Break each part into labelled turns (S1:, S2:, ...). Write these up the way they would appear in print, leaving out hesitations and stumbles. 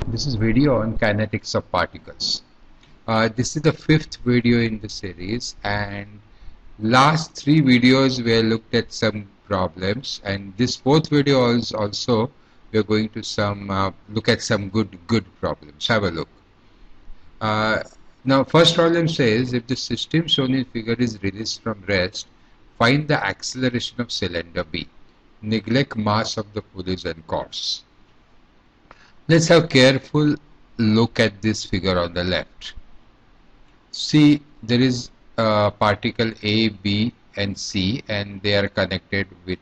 S1: This is video on kinetics of particles. This is the fifth video in the series, and last three videos we looked at some problems, and this fourth video is also we are going to look at some good problems. Have a look. Uh, Now, first problem says if the system shown in figure is released from rest, find the acceleration of cylinder B. Neglect mass of the pulleys and cords. Let's have careful look at this figure on the left. See, there is a particle A, B and C, and they are connected with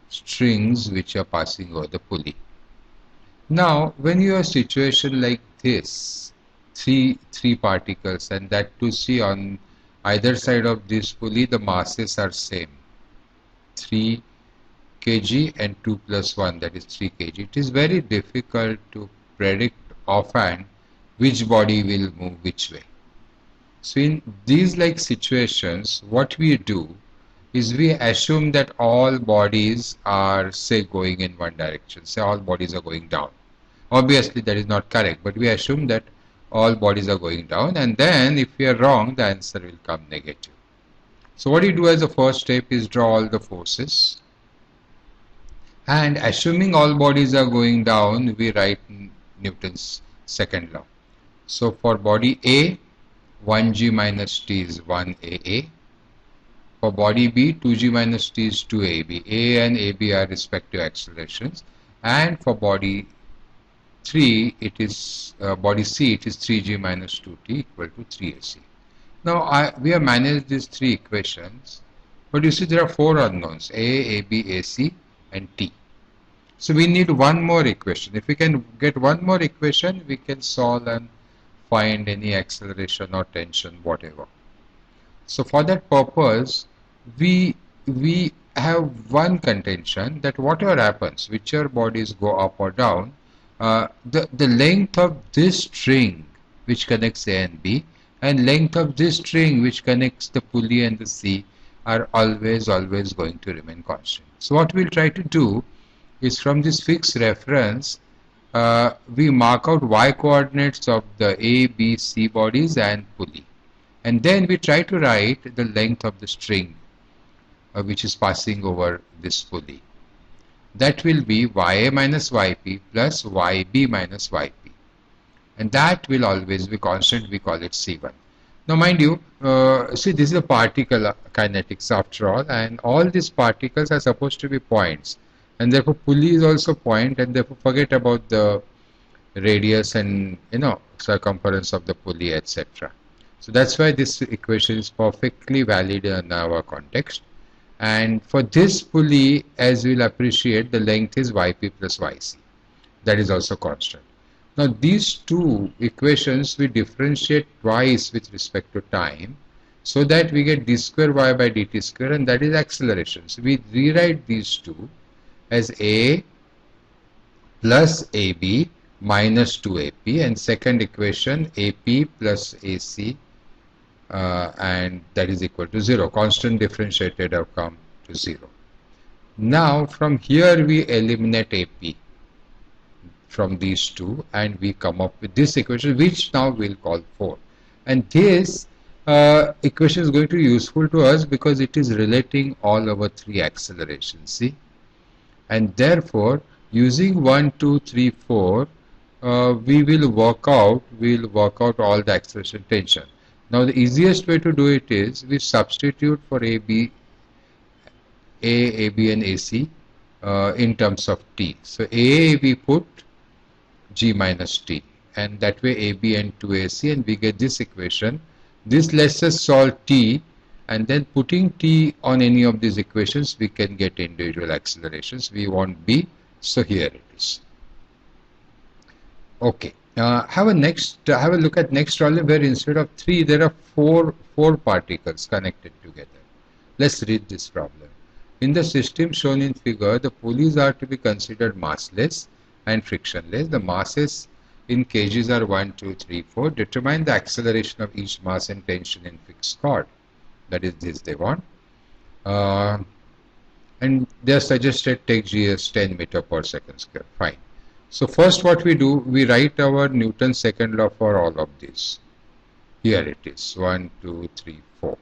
S1: strings which are passing over the pulley. Now, when you have a situation like this, three particles, and that to see on either side of this pulley the masses are same, 3 kg and 2 plus 1, that is 3 kg. It is very difficult to predict offhand which body will move which way. So in these like situations, what we do is we assume that all bodies are, say, going in one direction. Say all bodies are going down. Obviously that is not correct, but we assume that all bodies are going down, and then if we are wrong, the answer will come negative. So what you do as a first step is draw all the forces, and assuming all bodies are going down, we write Newton's second law. So for body A, 1g minus t is 1AA. For body B, 2g minus t is 2AB. A and AB are respective accelerations. And for body 3, it is body C, it is 3g minus 2t equal to 3AC. Now we have managed these three equations, but you see there are four unknowns: A, AB, AC and T. So we need one more equation. If we can get one more equation, we can solve and find any acceleration or tension, whatever. So for that purpose, we have one contention that whatever happens, whichever bodies go up or down, the length of this string which connects A and B and length of this string which connects the pulley and the C are always going to remain constant. So what we'll try to do is, from this fixed reference, we mark out y coordinates of the A, B, C bodies and pulley, and then we try to write the length of the string which is passing over this pulley. That will be YA minus YP plus YB minus YP, and that will always be constant. We call it C1. Now mind you, see, this is a particle kinetics after all, and all these particles are supposed to be points, and therefore pulley is also point, and therefore forget about the radius and circumference of the pulley, etc. So that's why this equation is perfectly valid in our context. And for this pulley, as we'll appreciate, the length is Yp plus Yc. That is also constant. Now these two equations we differentiate twice with respect to time, so that we get d square y by dt square, and that is acceleration. So we rewrite these two as A plus AB minus 2AP, and second equation AP plus AC, and that is equal to 0. Constant differentiated have come to 0. Now from here we eliminate AP from these two, and we come up with this equation, which now we'll call 4. And this equation is going to be useful to us because it is relating all our three accelerations, see, and therefore using 1, 2, 3, 4, we will work out all the acceleration tension. Now the easiest way to do it is we substitute for AB and AC in terms of T. So A we put G minus T, and that way AB and 2AC, and we get this equation. This lets us solve T, and then putting T on any of these equations we can get individual accelerations. We want B, so here it is. Okay. Have a look at next problem, where instead of 3 there are four particles connected together. Let's read this problem. In the system shown in figure, the pulleys are to be considered massless and frictionless. The masses in kgs are 1, 2, 3, 4. Determine the acceleration of each mass and tension in fixed cord. That is this they want. And they are suggested take g as 10 meter per second square. Fine. So first what we do, we write our Newton's second law for all of these. Here it is, 1, 2, 3, 4.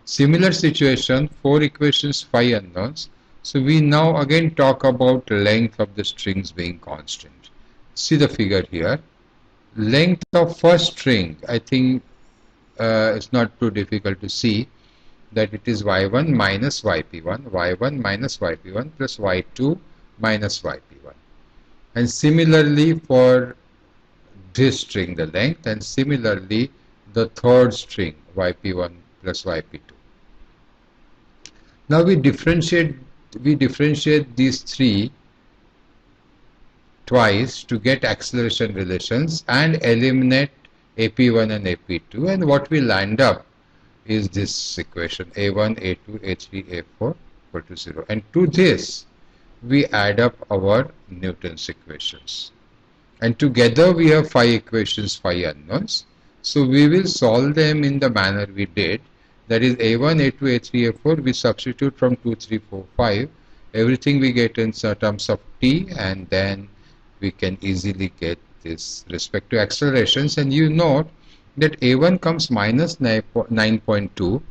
S1: Similar situation, 4 equations, 5 unknowns. So we now again talk about length of the strings being constant. See the figure here. Length of first string, I think it's not too difficult to see that it is y1 minus yp1, y1 minus yp1 plus y2 minus yp1. And similarly for this string, the length, and similarly the third string, yp1 plus yp2. Now we differentiate these three twice to get acceleration relations and eliminate AP1 and AP2, and what we land up is this equation A1, A2, A3, A4 equal to 0. And to this we add up our Newton's equations. And together we have 5 equations, 5 unknowns. So we will solve them in the manner we did. That is A1, A2, A3, A4, we substitute from 2, 3, 4, 5. Everything we get in terms of t, and then we can easily get this respect to accelerations. And you note that A1 comes minus 9.2,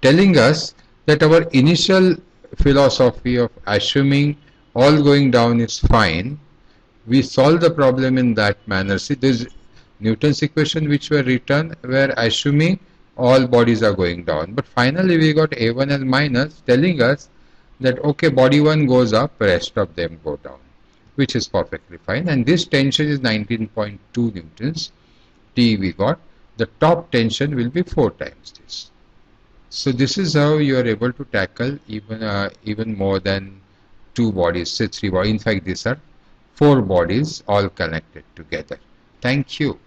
S1: telling us that our initial philosophy of assuming all going down is fine, we solve the problem in that manner. See, this Newton's equation which were written were assuming all bodies are going down, but finally we got A1 as minus, telling us that okay, body 1 goes up, rest of them go down, which is perfectly fine. And this tension is 19.2 newtons. T we got. The top tension will be 4 times this. So this is how you are able to tackle even more than 2 bodies, say 3 bodies. In fact, these are 4 bodies all connected together. Thank you.